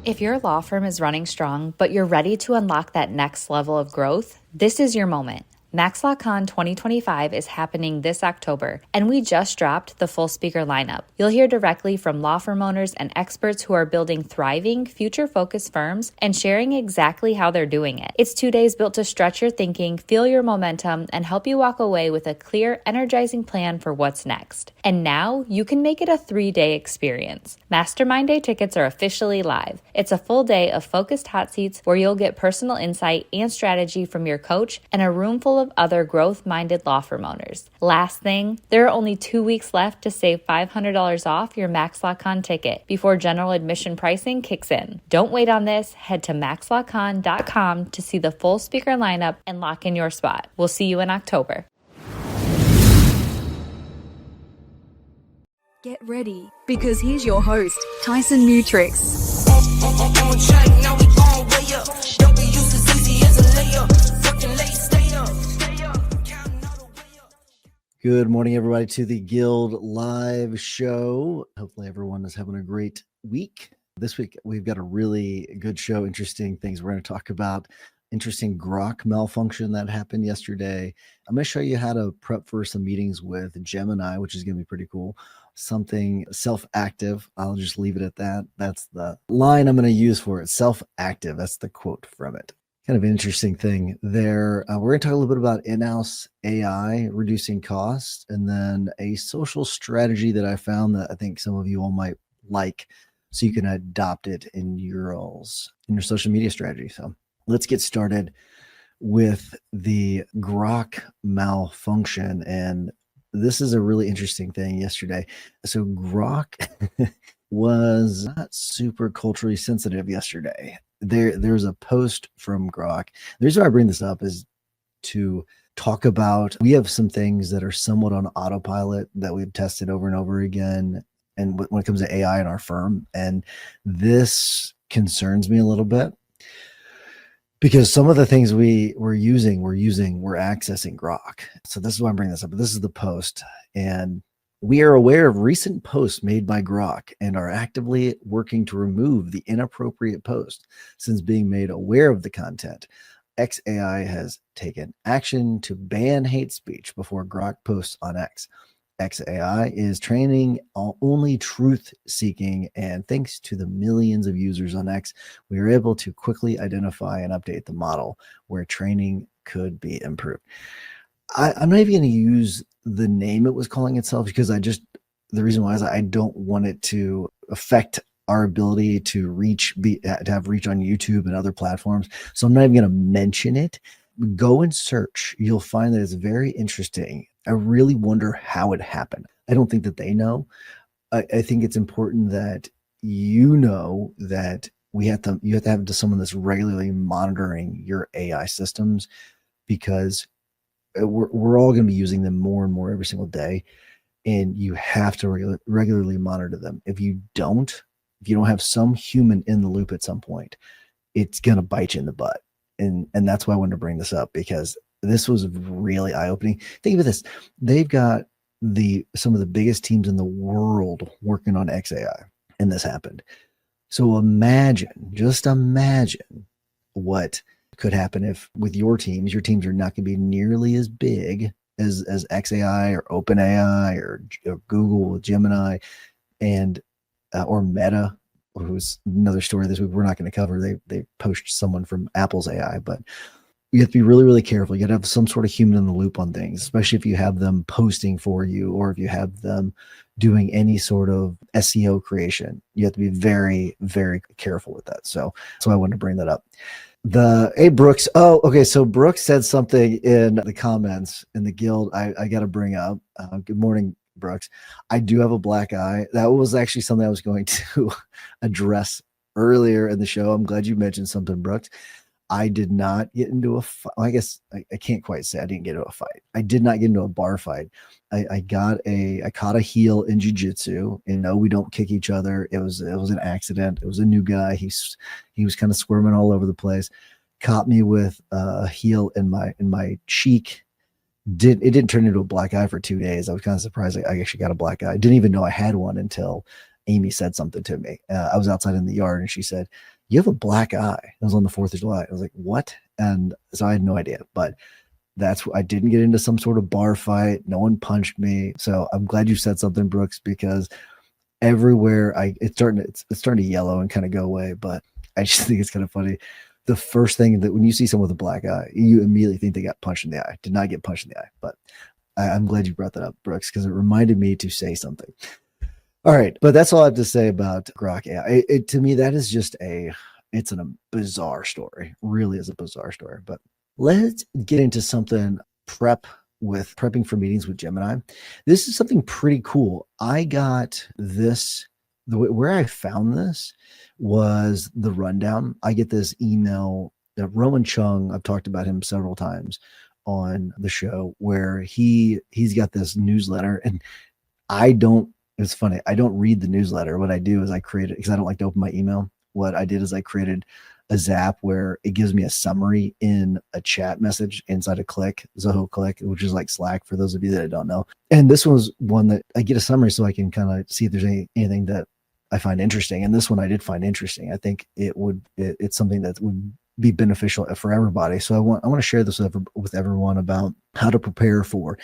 If your law firm is running strong, but you're ready to unlock that next level of growth, this is your moment. MaxLawCon 2025 is happening this October, and we just dropped the full speaker lineup. You'll hear directly from law firm owners and experts who are building thriving, future-focused firms and sharing exactly how they're doing it. It's 2 days built to stretch your thinking, fuel your momentum, and help you walk away with a clear, energizing plan for what's next. And now, you can make it a 3-day experience. Mastermind Day tickets are officially live. It's a full day of focused hot seats where you'll get personal insight and strategy from your coach and a room full of other growth-minded law firm owners. Last thing, there are only 2 weeks left to save $500 off your MaxLawCon ticket before general admission pricing kicks in. Don't wait on this. Head to maxlawcon.com to see the full speaker lineup and lock in your spot. We'll see you in October. Get ready, because here's your host, Tyson Mutrix. Good morning, everybody, to the Guild Live show. Hopefully everyone is having a great week. This week, we've got a really good show, interesting things we're going to talk about. Interesting Grok malfunction that happened yesterday. I'm going to show you how to prep for some meetings with Gemini, which is going to be pretty cool. Something self-active. I'll just leave it at that. That's the line I'm going to use for it. Self-active. That's the quote from it. Kind of an interesting thing there. We're going to talk a little bit about in-house AI, reducing costs, and then a social strategy that I found that I think some of you all might like, so you can adopt it in your social media strategy. So let's get started with the Grok malfunction. And this is a really interesting thing yesterday. So Grok was not super culturally sensitive yesterday. There's a post from Grok. The reason why I bring this up is to talk about, we have some things that are somewhat on autopilot that we've tested over and over again. And when it comes to AI in our firm, and this concerns me a little bit, because some of the things we're accessing Grok. So this is why I'm bringing this up. But this is the post, and we are aware of recent posts made by Grok and are actively working to remove the inappropriate post. Since being made aware of the content, XAI has taken action to ban hate speech before Grok posts on X. XAI is training only truth-seeking, and thanks to the millions of users on X, we are able to quickly identify and update the model where training could be improved. I'm not even going to use the name it was calling itself, because the reason why is I don't want it to affect our ability to have reach on YouTube and other platforms. So I'm not even going to mention it. Go and search. You'll find that it's very interesting. I really wonder how it happened. I don't think that they know. I think it's important that you know that you have to have someone that's regularly monitoring your AI systems, because we're all going to be using them more and more every single day, and you have to regularly monitor them. If you don't have some human in the loop at some point, it's going to bite you in the butt. And that's why I wanted to bring this up, because this was really eye-opening. Think of this. They've got some of the biggest teams in the world working on XAI, and this happened. So just imagine what could happen if with your teams are not going to be nearly as big as XAI or OpenAI or Google with Gemini, and or Meta, who's another story this week we're not going to cover. They poached someone from Apple's AI, but you have to be really, really careful. You got to have some sort of human in the loop on things, especially if you have them posting for you, or if you have them doing any sort of SEO creation. You have to be very, very careful with that. So I wanted to bring that up. Brooks. Oh, okay. So Brooks said something in the comments in the Guild I got to bring up. Good morning, Brooks. I do have a black eye. That was actually something I was going to address earlier in the show. I'm glad you mentioned something, Brooks. I did not get into a fight. I guess I can't quite say I didn't get into a fight. I did not get into a bar fight. I caught a heel in jiu-jitsu, and no, we don't kick each other. It was an accident. It was a new guy. He was kind of squirming all over the place. Caught me with a heel in my cheek. It didn't turn into a black eye for 2 days. I was kind of surprised I actually got a black eye. I didn't even know I had one until Amy said something to me. I was outside in the yard, and she said, you have a black eye. It was on the 4th of July. I was like, what? And so I had no idea, but I didn't get into some sort of bar fight. No one punched me. So I'm glad you said something, Brooks, because everywhere it's starting to yellow and kind of go away. But I just think it's kind of funny. The first thing that when you see someone with a black eye, you immediately think they got punched in the eye. Did not get punched in the eye, but I'm glad you brought that up, Brooks, because it reminded me to say something. All right, but that's all I have to say about Grok AI. To me, that is just it's a bizarre story. Really is a bizarre story. But let's get into something prepping for meetings with Gemini. This is something pretty cool. I got this, where I found this was the rundown. I get this email that Roman Chung, I've talked about him several times on the show, where he's got this newsletter, and it's funny, I don't read the newsletter. What I do is I create it because I don't like to open my email. What I did is I created a Zap where it gives me a summary in a chat message inside a Zoho Click, which is like Slack for those of you that don't know. And this was one that I get a summary so I can kind of see if there's anything that I find interesting. And this one I did find interesting. I think it's something that would be beneficial for everybody. So I want to share this with everyone about how to prepare for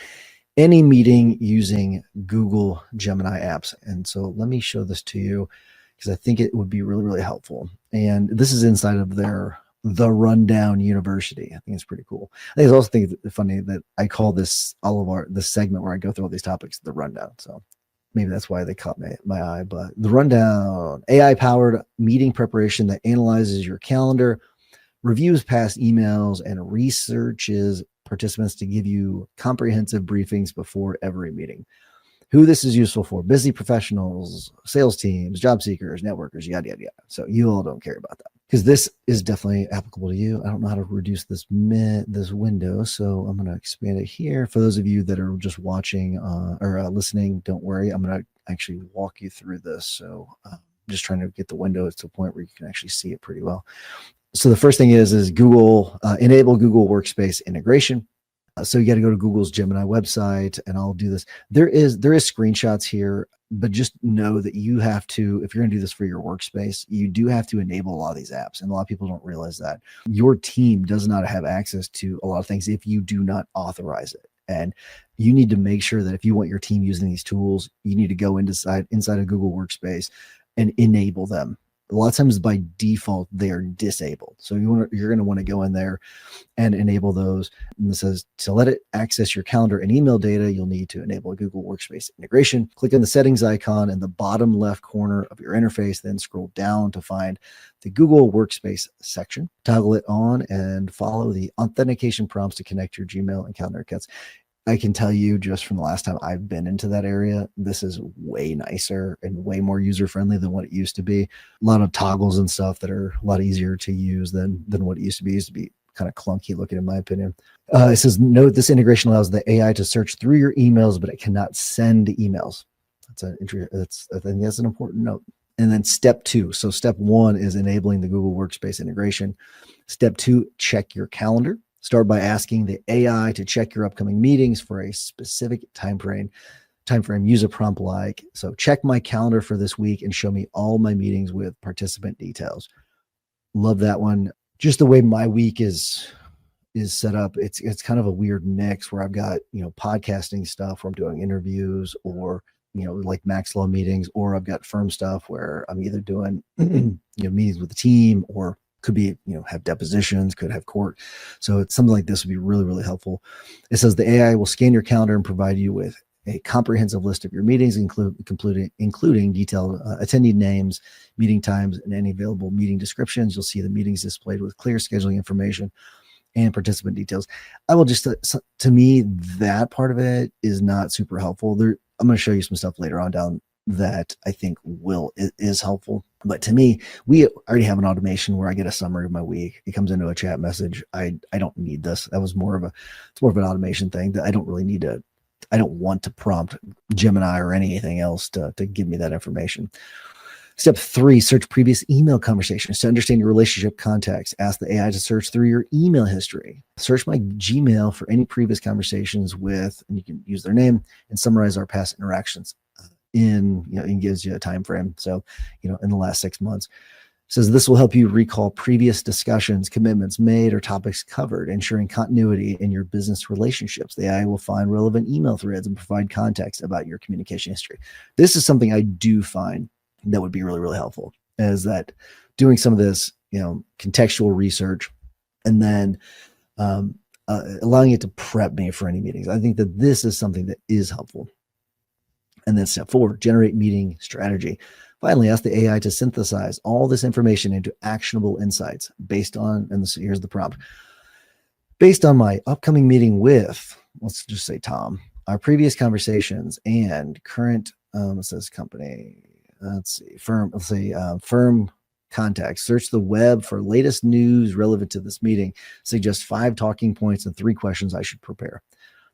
any meeting using Google Gemini apps. And so let me show this to you because I think it would be really, really helpful. And this is inside of the Rundown University. I think it's pretty cool. I also think it's funny that I call this this segment where I go through all these topics, the Rundown. So maybe that's why they caught my eye. But the Rundown, AI-powered meeting preparation that analyzes your calendar, reviews past emails, and researches participants to give you comprehensive briefings before every meeting. Who this is useful for: busy professionals, sales teams, job seekers, networkers, yada, yada, yada. So you all don't care about that because this is definitely applicable to you. I don't know how to reduce this window, so I'm going to expand it here. For those of you that are just watching or listening, don't worry. I'm going to actually walk you through this. So just trying to get the window to a point where you can actually see it pretty well. So the first thing is Google, enable Google Workspace integration. So you got to go to Google's Gemini website, and I'll do this. There is screenshots here, but just know that you have to, if you're going to do this for your workspace, you do have to enable a lot of these apps. And a lot of people don't realize that your team does not have access to a lot of things if you do not authorize it. And you need to make sure that if you want your team using these tools, you need to go inside of Google Workspace and enable them. A lot of times by default, they are disabled. So you're going to want to go in there and enable those. And it says to let it access your calendar and email data, you'll need to enable a Google Workspace integration. Click on the settings icon in the bottom left corner of your interface, then scroll down to find the Google Workspace section. Toggle it on and follow the authentication prompts to connect your Gmail and calendar accounts. I can tell you just from the last time I've been into that area, this is way nicer and way more user-friendly than what it used to be. A lot of toggles and stuff that are a lot easier to use than what it used to be. It used to be kind of clunky looking, in my opinion. It says, note this integration allows the AI to search through your emails, but it cannot send emails. I think that's an important note. And then step 2. So step 1 is enabling the Google Workspace integration. Step 2, check your calendar. Start by asking the AI to check your upcoming meetings for a specific time frame. Use a prompt like, so check my calendar for this week and show me all my meetings with participant details. Love that one. Just the way my week is set up, it's kind of a weird mix where I've got, podcasting stuff where I'm doing interviews, or like Max Law meetings, or I've got firm stuff where I'm either doing meetings with the team, or could be, have depositions, could have court. So it's something like this would be really, really helpful. It says the AI will scan your calendar and provide you with a comprehensive list of your meetings, including detailed attendee names, meeting times, and any available meeting descriptions. You'll see the meetings displayed with clear scheduling information and participant details. I will just, to me, that part of it is not super helpful. I'm going to show you some stuff later on down that I think is helpful. But to me, we already have an automation where I get a summary of my week. It comes into a chat message. I don't need this. That was it's more of an automation thing that I don't really need to. I don't want to prompt Gemini or anything else to give me that information. Step 3, search previous email conversations to understand your relationship context. Ask the AI to search through your email history. Search my Gmail for any previous conversations with, and you can use their name, and summarize our past interactions. It gives you a time frame. So, in the last 6 months. says this will help you recall previous discussions, commitments made, or topics covered, ensuring continuity in your business relationships. The AI will find relevant email threads and provide context about your communication history. This is something I do find that would be really, really helpful, is that doing some of this, contextual research, and then allowing it to prep me for any meetings. I think that this is something that is helpful. And then step 4, generate meeting strategy. Finally, ask the AI to synthesize all this information into actionable insights based on, and here's the prompt, based on my upcoming meeting with, let's just say Tom, our previous conversations and current, it says company, firm contacts. Search the web for latest news relevant to this meeting. Suggest 5 talking points and 3 questions I should prepare.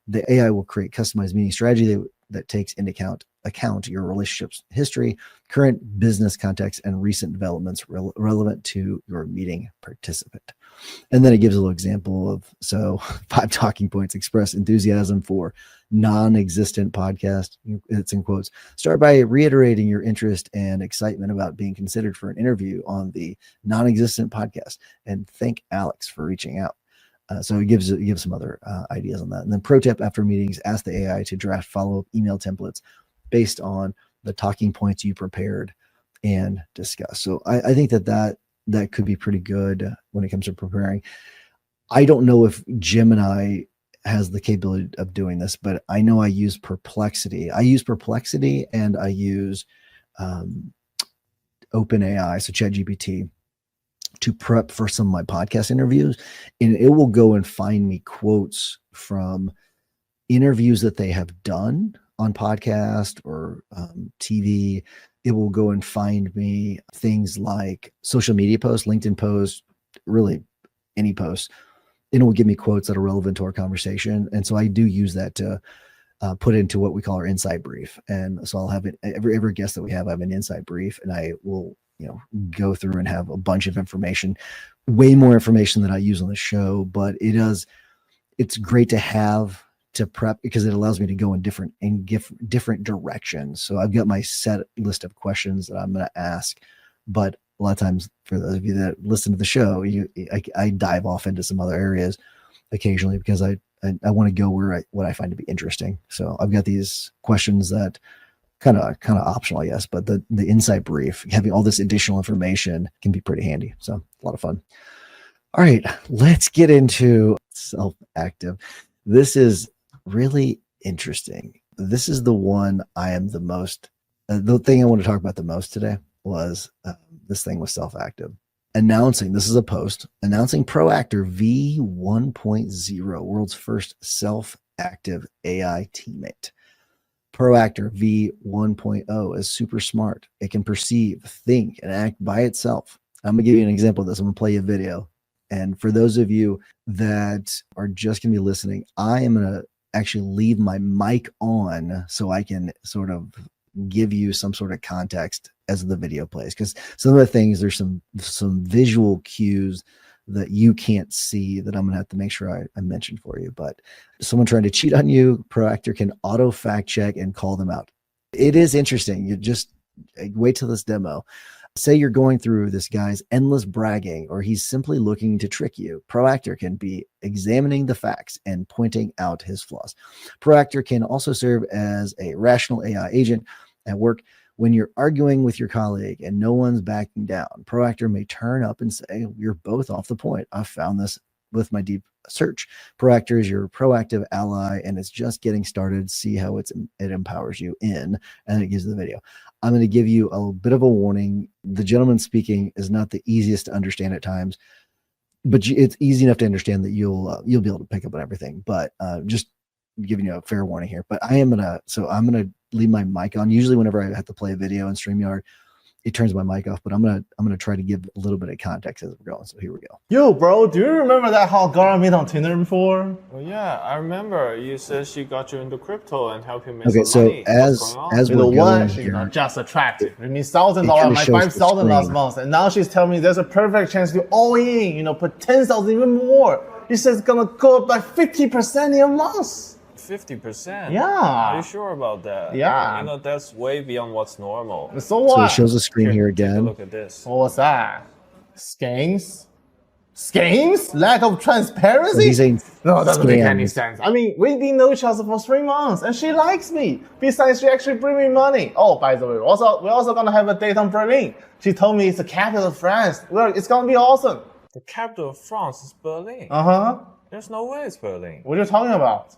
The AI will create customized meeting strategy that takes into account your relationship's history, current business context, and recent developments relevant to your meeting participant. And then it gives a little example of, 5 talking points: express enthusiasm for non-existent podcast. It's in quotes. Start by reiterating your interest and excitement about being considered for an interview on the non-existent podcast, and thank Alex for reaching out. So it gives some other ideas on that. And then pro tip: after meetings, ask the AI to draft follow-up email templates based on the talking points you prepared and discussed. So I think that could be pretty good when it comes to preparing. I don't know if Gemini has the capability of doing this, but I know I use Perplexity. And I use OpenAI, so ChatGPT, to prep for some of my podcast interviews, and it will go and find me quotes from interviews that they have done on podcast or TV. It will go and find me things like social media posts, LinkedIn posts, really any posts. And it will give me quotes that are relevant to our conversation. And so I do use that to put into what we call our insight brief. And so I'll have it, every guest that we have, I have an insight brief, and I will go through and have a bunch of information, way more information than I use on the show, but it's great to have to prep because it allows me to go in different directions. So I've got my set list of questions that I'm going to ask, but a lot of times, for those of you that listen to the show, I dive off into some other areas occasionally because I want to go what I find to be interesting. So I've got these questions that kind of optional, I guess, but the insight brief, having all this additional information, can be pretty handy. So a lot of fun. All right, let's get into self-active. This is really interesting. This is the one I am the most, the thing I want to talk about the most today was this thing with self-active. This is a post announcing ProActor V1.0, world's first self-active AI teammate. ProActor V1.0 is super smart. It can perceive, think, and act by itself. I'm going to give you an example of this. I'm going to play a video. And for those of you that are just going to be listening, I am going to actually leave my mic on so I can sort of give you some sort of context as the video plays. Because some of the things, there's some visual cues that you can't see that I'm going to have to make sure I mention for you. But someone trying to cheat on you, ProActor can auto fact check and call them out. It is interesting. You just wait till this demo. Say you're going through this guy's endless bragging, or he's simply looking to trick you. ProActor can be examining the facts and pointing out his flaws. ProActor can also serve as a rational AI agent at work. When you're arguing with your colleague and no one's backing down, ProActor may turn up and say, "You're both off the point. I found this with my deep search." ProActor is your proactive ally, and it's just getting started. See how it empowers you and it gives the video. I'm going to give you a bit of a warning. The gentleman speaking is not the easiest to understand at times, but it's easy enough to understand that you'll be able to pick up on everything. But just giving you a fair warning here. But I'm gonna leave my mic on. Usually whenever I have to play a video in StreamYard, it turns my mic off, but I'm gonna try to give a little bit of context as we're going. So here we go. Yo, bro, do you remember that hot girl I met on Tinder before? Oh yeah, I remember. You said she got you into crypto and helped you make Okay, some money. so as You we're know going what? She's here, not just attractive. It means $1,000, kinda my shows the 5,000 last screen. month, and now she's telling me there's a perfect chance to all in. Put 10,000, even more. She says it's gonna go up by 50% in a month. 50%? Yeah. Are you sure about that? Yeah. You know, that's way beyond what's normal. So So what? it shows the screen here Take a again. look at this. What was that? Scams? Scams? Lack of So transparency? he's saying No, it doesn't make any scams. sense. I mean, we've been know each other for 3 months, and she likes me. Besides, she actually bring me money. Oh, by the way, we're also gonna have a date on Berlin. She told me it's the capital of France. Look, it's gonna be awesome. The capital of France is Berlin. Uh-huh. There's no way it's Berlin. What are you talking about?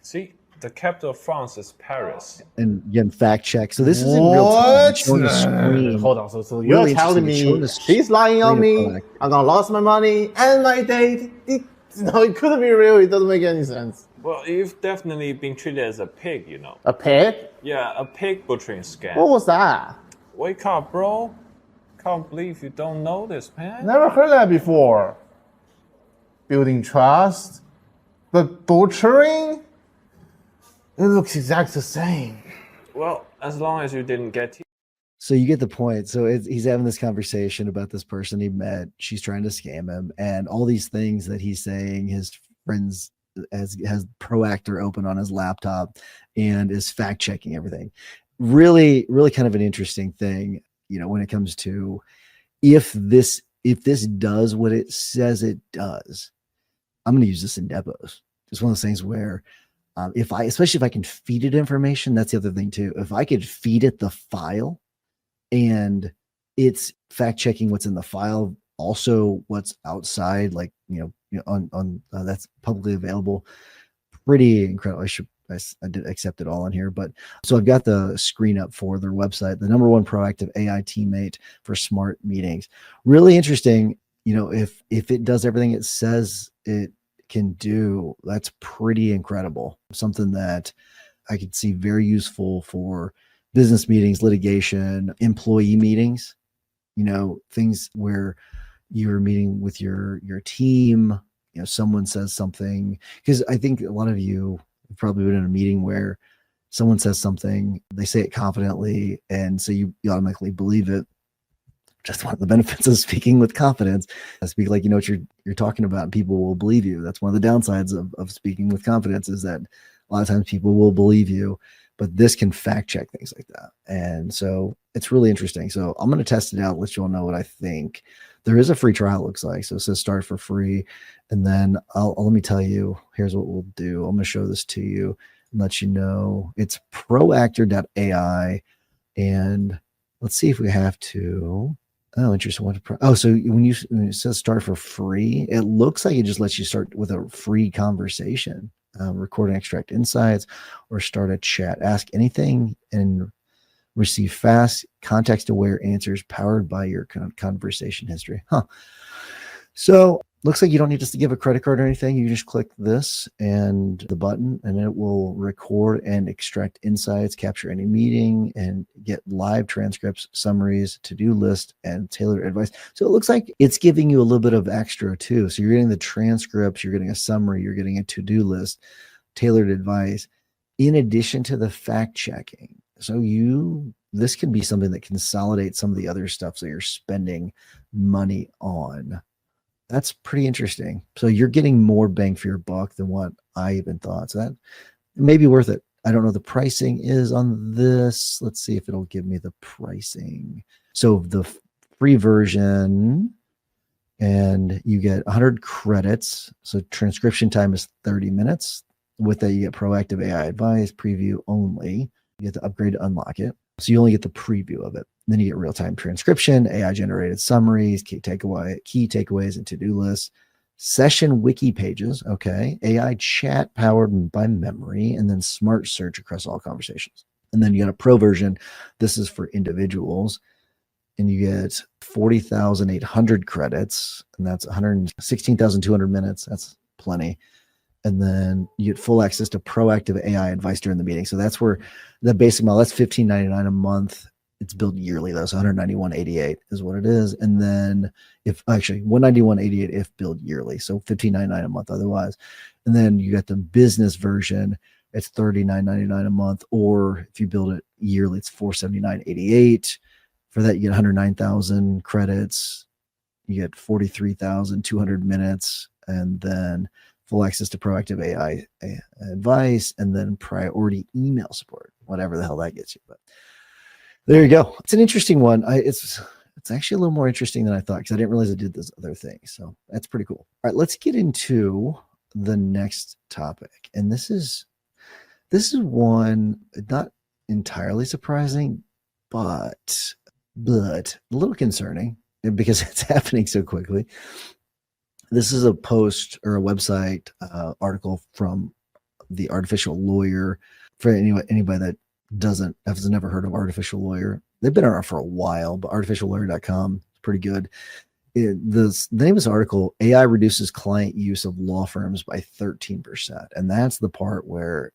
See, the capital of France is Paris. And again, fact check. So this is in real time. It's showing the No. screen. Hold on. So Really you're telling interesting. It's showing me the she's lying on screen me? of product. I'm gonna lose my money and my date. No, it couldn't be real. It doesn't make any sense. Well, you've definitely been treated as a pig, you know. A pig? Yeah, a pig butchering scam. What was that? Wake up, bro. Can't believe you don't know this, man. Never heard that before. Building trust, but butchering? It looks exactly the same. Well, as long as you didn't get So you get the point. So he's having this conversation about this person he met. She's trying to scam him, and all these things that he's saying. His friends has Proactor open on his laptop and is fact checking everything. Really, really kind of an interesting thing, you know, when it comes to if this does what it says it does. I'm going to use this in depots. It's one of those things where especially if I can feed it information, that's the other thing too. If I could feed it the file and it's fact checking what's in the file, also what's outside, like, you know, on that's publicly available. Pretty incredible. I did accept it all on here, but so I've got the screen up for their website, the #1 proactive AI teammate for smart meetings. Really interesting. You know, if it does everything it says it can do, that's pretty incredible. Something that I could see very useful for business meetings, litigation, employee meetings, you know, things where you're meeting with your team, you know, someone says something, because I think a lot of you have probably been in a meeting where someone says something, they say it confidently, and so you automatically believe it. Just one of the benefits of speaking with confidence. Speak like you know what you're talking about, and people will believe you. That's one of the downsides of speaking with confidence, is that a lot of times people will believe you, but this can fact check things like that. And so it's really interesting. So I'm going to test it out, let you all know what I think. There is a free trial, it looks like. So it says start for free. And then let me tell you, here's what we'll do. I'm going to show this to you and let you know. It's proactor.ai. And let's see if we have to. Oh, interesting. So when it says start for free, it looks like it just lets you start with a free conversation, record and extract insights, or start a chat. Ask anything and receive fast, context-aware answers powered by your conversation history. So looks like you don't need to give a credit card or anything. You just click this and the button, and it will record and extract insights, capture any meeting, and get live transcripts, summaries, to-do list, and tailored advice. So it looks like it's giving you a little bit of extra too. So you're getting the transcripts, you're getting a summary, you're getting a to-do list, tailored advice, in addition to the fact checking. So this can be something that consolidates some of the other stuff that you're spending money on. That's pretty interesting. So you're getting more bang for your buck than what I even thought. So that may be worth it. I don't know the pricing is on this. Let's see if it'll give me the pricing. So the free version, and you get 100 credits. So transcription time is 30 minutes. With that, you get proactive AI advice, preview only. You get to upgrade to unlock it. So you only get the preview of it. Then you get real-time transcription, AI-generated summaries, key takeaways, and to-do lists, session wiki pages, okay, AI chat powered by memory, and then smart search across all conversations. And then you got a pro version. This is for individuals, and you get 40,800 credits, and that's 116,200 minutes. That's plenty. And then you get full access to proactive AI advice during the meeting. So that's where the basic model, that's $15.99 a month. It's billed yearly though. So $191.88 is what it is. And then $191.88 if billed yearly. So $15.99 a month otherwise. And then you got the business version. It's $39.99 a month. Or if you build it yearly, it's $479.88. For that, you get 109,000 credits. You get 43,200 minutes. And then full access to proactive AI advice, and then priority email support, whatever the hell that gets you. But there you go. It's an interesting one. It's actually a little more interesting than I thought, because I didn't realize it did those other things. So that's pretty cool. All right, let's get into the next topic. And this is one not entirely surprising, but a little concerning because it's happening so quickly. This is a post or a website article from the Artificial Lawyer. For anybody that has never heard of Artificial Lawyer, they've been around for a while, but artificiallawyer.com is pretty good. The name of this article, AI reduces client use of law firms by 13%. And that's the part where,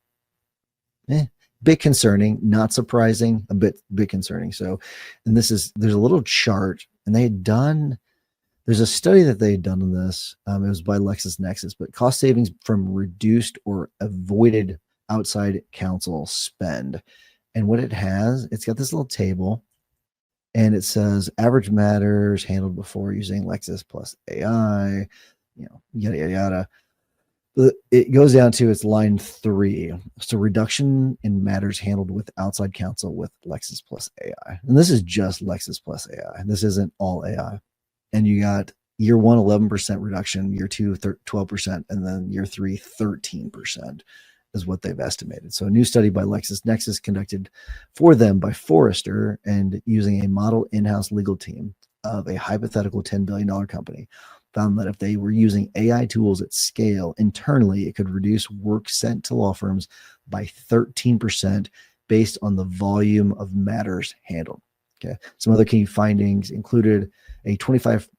bit concerning, not surprising, a bit concerning. So, and there's a little chart, and there's a study that they had done on this. It was by LexisNexis, but cost savings from reduced or avoided outside counsel spend. And what it's got this little table, and it says average matters handled before using Lexis plus AI, yada, yada, yada. But it goes down to it's line 3. So reduction in matters handled with outside counsel with Lexis plus AI. And this is just Lexis plus AI. This isn't all AI. And you got year 1, 11% reduction, year 2, 12%, and then year 3, 13% is what they've estimated. So a new study by LexisNexis conducted for them by Forrester, and using a model in-house legal team of a hypothetical $10 billion company, found that if they were using AI tools at scale internally, it could reduce work sent to law firms by 13% based on the volume of matters handled. Okay. Some other key findings included a 25%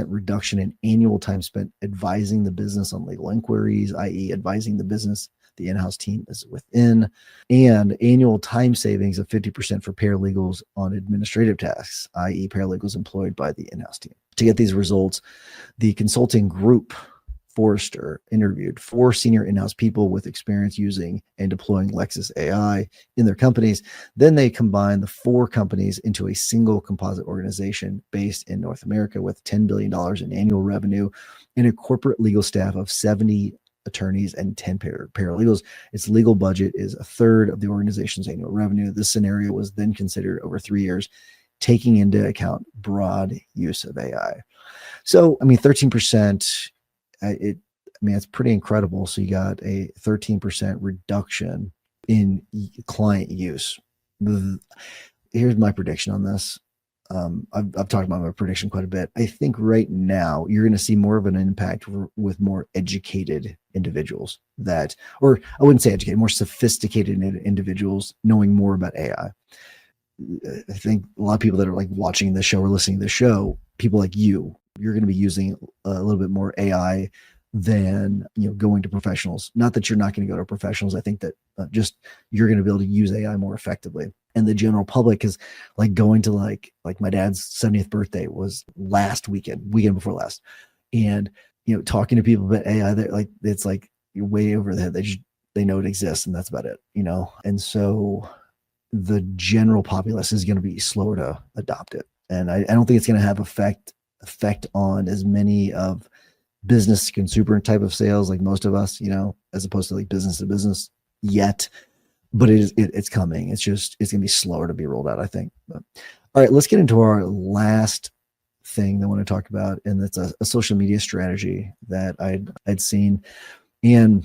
reduction in annual time spent advising the business on legal inquiries, i.e. advising the business the in-house team is within, and annual time savings of 50% for paralegals on administrative tasks, i.e. paralegals employed by the in-house team. To get these results, the consulting group Forrester interviewed 4 senior in-house people with experience using and deploying Lexis AI in their companies. Then they combined the 4 companies into a single composite organization based in North America with $10 billion in annual revenue and a corporate legal staff of 70 attorneys and 10 paralegals. Its legal budget is a third of the organization's annual revenue. This scenario was then considered over 3 years, taking into account broad use of AI. So, 13%, it's pretty incredible. So you got a 13% reduction in client use. Here's my prediction on this. I've talked about my prediction quite a bit. I think right now you're going to see more of an impact with more educated individuals or I wouldn't say educated, more sophisticated individuals knowing more about AI. I think a lot of people that are like watching this show or listening to the show, people like you're going to be using a little bit more AI than going to professionals. Not that you're not going to go to professionals. I think that just you're going to be able to use AI more effectively. And the general public is like going to like my dad's 70th birthday was last weekend before last, and talking to people about AI, they're like, it's like you're way over their head. They know it exists, and that's about it. And so the general populace is going to be slower to adopt it, and I don't think it's going to have effect on as many of business consumer type of sales like most of us, as opposed to like business to business yet. But it's coming. It's going to be slower to be rolled out, I think. But, all right, let's get into our last thing that I want to talk about, and that's a social media strategy that I'd seen. And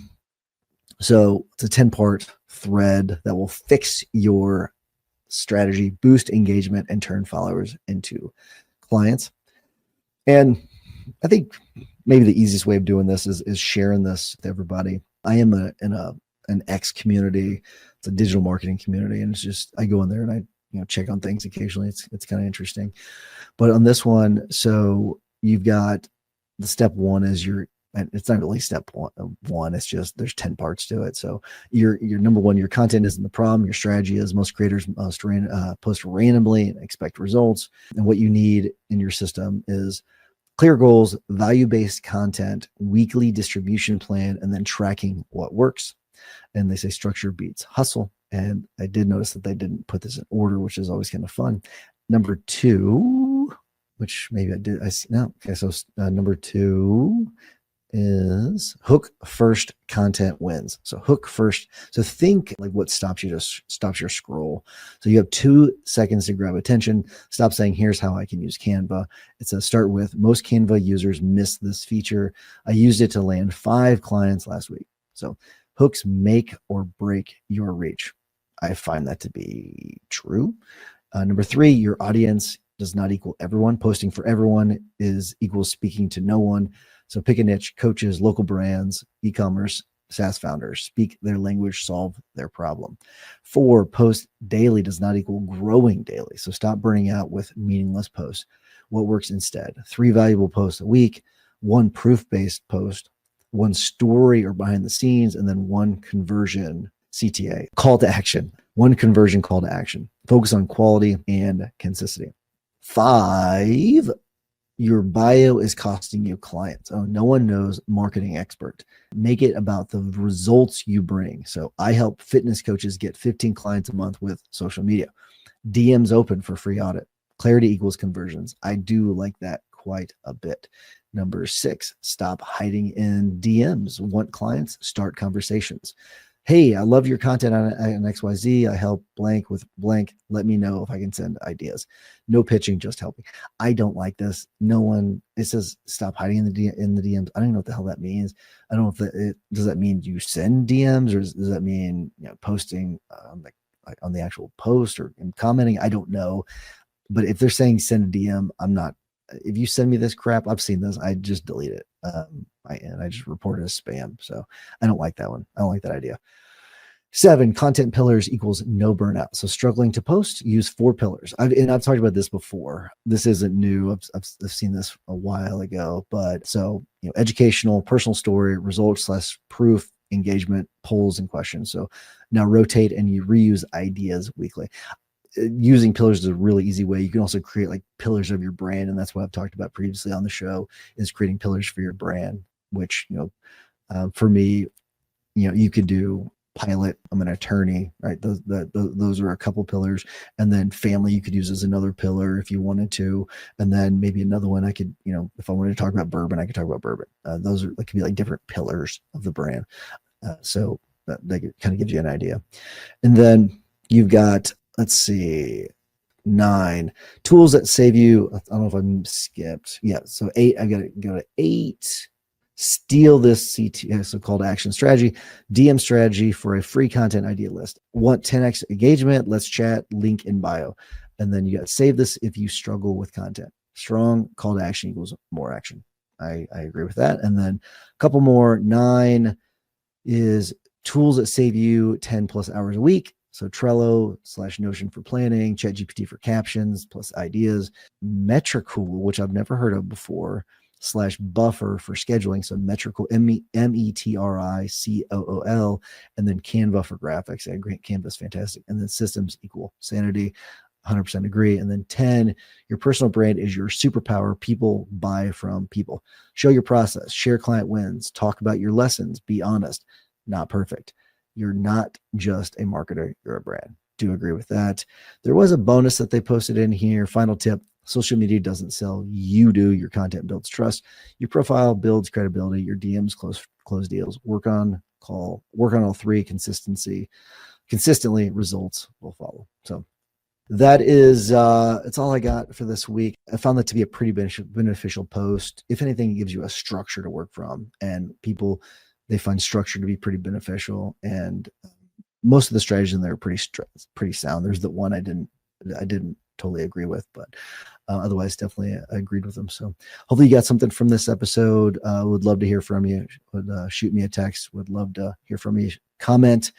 so it's a 10-part thread that will fix your strategy, boost engagement, and turn followers into clients. And I think maybe the easiest way of doing this is sharing this with everybody. I am in an X community. It's a digital marketing community, and it's just I go in there and I check on things occasionally. It's kind of interesting. But on this one, so you've got the step 1 is it's not really step one. It's just there's 10 parts to it. So your number 1, your content isn't the problem. Your strategy is most creators must post randomly and expect results. And what you need in your system is clear goals, value-based content, weekly distribution plan, and then tracking what works. And they say structure beats hustle. And I did notice that they didn't put this in order, which is always kind of fun. Number 2, which maybe I did. No. Okay. So number 2 is hook first content wins. So hook first. So think like what stops your scroll. So you have 2 seconds to grab attention. Stop saying, here's how I can use Canva. It says start with most Canva users miss this feature. I used it to land 5 clients last week. So hooks make or break your reach. I find that to be true. Number 3, your audience does not equal everyone. Posting for everyone is equals speaking to no one. So pick a niche: coaches, local brands, e-commerce, SaaS founders. Speak their language, solve their problem. 4, post daily does not equal growing daily. So stop burning out with meaningless posts. What works instead? 3 valuable posts a week, 1 proof-based post, 1 story or behind the scenes, and then 1 conversion CTA. Call to action. 1 conversion call to action. Focus on quality and consistency. 5, your bio is costing you clients. Oh, no one knows marketing expert. Make it about the results you bring. So I help fitness coaches get 15 clients a month with social media. DMs open for free audit. Clarity equals conversions. I do like that quite a bit. Number 6, stop hiding in DMs. Want clients? Start conversations. Hey, I love your content on XYZ. I help blank with blank. Let me know if I can send ideas. No pitching, just helping. I don't like this. No one, it says stop hiding in the DMs. I don't even know what the hell that means. I don't know if does that mean you send DMs, or does that mean, posting on the actual post or commenting? I don't know. But if they're saying send a DM, I'm not. If you send me this crap, I've seen this, I just delete it. I just report it as spam. So I don't like that one. I don't like that idea. 7, content pillars equals no burnout. So struggling to post, use 4 pillars. I've talked about this before. This isn't new. I've seen this a while ago, but so, educational, personal story, results/proof, engagement, polls, and questions. So now rotate and you reuse ideas weekly. Using pillars is a really easy way. You can also create like pillars of your brand. And that's what I've talked about previously on the show, is creating pillars for your brand, which, for me, you could do pilot. I'm an attorney, right? Those are a couple pillars. And then family, you could use as another pillar if you wanted to. And then maybe another one I could, if I wanted to talk about bourbon, I could talk about bourbon. Those are could be like different pillars of the brand. So that kind of gives you an idea. And then you've got, let's see, 9 tools that save you. I don't know if I'm skipped. Yeah. So 8, I got to go to 8. Steal this CTA, so call to action strategy, DM strategy for a free content idea list. Want 10x engagement? Let's chat, link in bio. And then you got to save this if you struggle with content. Strong call to action equals more action. I agree with that. And then a couple more. 9 is tools that save you 10 plus hours a week. So Trello/Notion for planning, ChatGPT for captions plus ideas, Metricool, which I've never heard of before, /Buffer for scheduling. So Metricool, METRICOOL, and then Canva for graphics. And Canva is fantastic. And then systems equal sanity. 100% agree. And then 10, your personal brand is your superpower. People buy from people. Show your process, share client wins, talk about your lessons, be honest, not perfect. You're not just a marketer, you're a brand. Do agree with that. There was a bonus that they posted in here. Final tip: social media doesn't sell, you do. Your content builds trust. Your profile builds credibility. Your DMs close deals. Work on all 3. Consistently, results will follow. So that is it's all I got for this week. I found that to be a pretty beneficial post. If anything, it gives you a structure to work from, and people, they find structure to be pretty beneficial. And most of the strategies in there are pretty sound. There's the one I didn't totally agree with, but otherwise definitely I agreed with them. So hopefully you got something from this episode. Would love to hear from you. Would shoot me a text. Would love to hear from you. Comment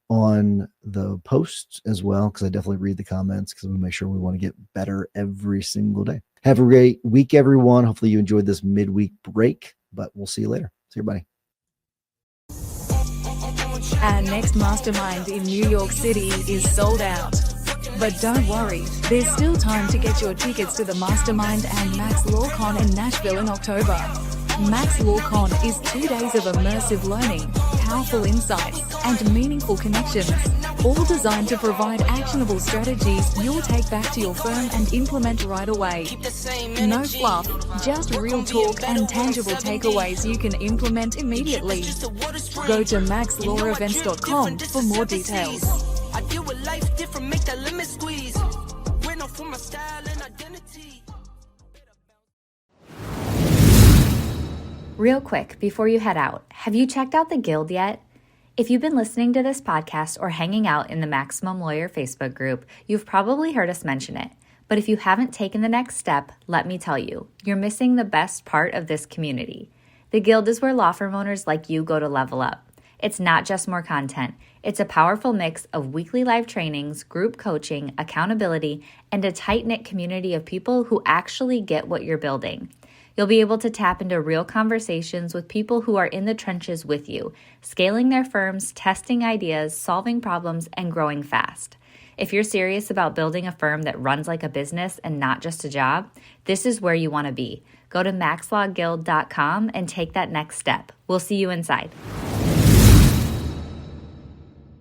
on the posts as well, because I definitely read the comments, because we make sure we want to get better every single day. Have a great week, everyone. Hopefully you enjoyed this midweek break, but we'll see you later. See you, buddy. Our next mastermind in New York City is sold out. But don't worry, there's still time to get your tickets to the Mastermind and Max LawCon in Nashville in October. Max LawCon is 2 days of immersive learning, powerful insights, and meaningful connections, all designed to provide actionable strategies you'll take back to your firm and implement right away. No fluff, just real talk and tangible takeaways you can implement immediately. Go to maxlawevents.com for more details. I deal with life different, make that limit squeeze. We're known for my style and identity. Real quick, before you head out, have you checked out the Guild yet? If you've been listening to this podcast or hanging out in the Maximum Lawyer Facebook group, you've probably heard us mention it. But if you haven't taken the next step, let me tell you, you're missing the best part of this community. The Guild is where law firm owners like you go to level up. It's not just more content. It's a powerful mix of weekly live trainings, group coaching, accountability, and a tight-knit community of people who actually get what you're building. You'll be able to tap into real conversations with people who are in the trenches with you, scaling their firms, testing ideas, solving problems, and growing fast. If you're serious about building a firm that runs like a business and not just a job, this is where you want to be. Go to maxlawguild.com and take that next step. We'll see you inside.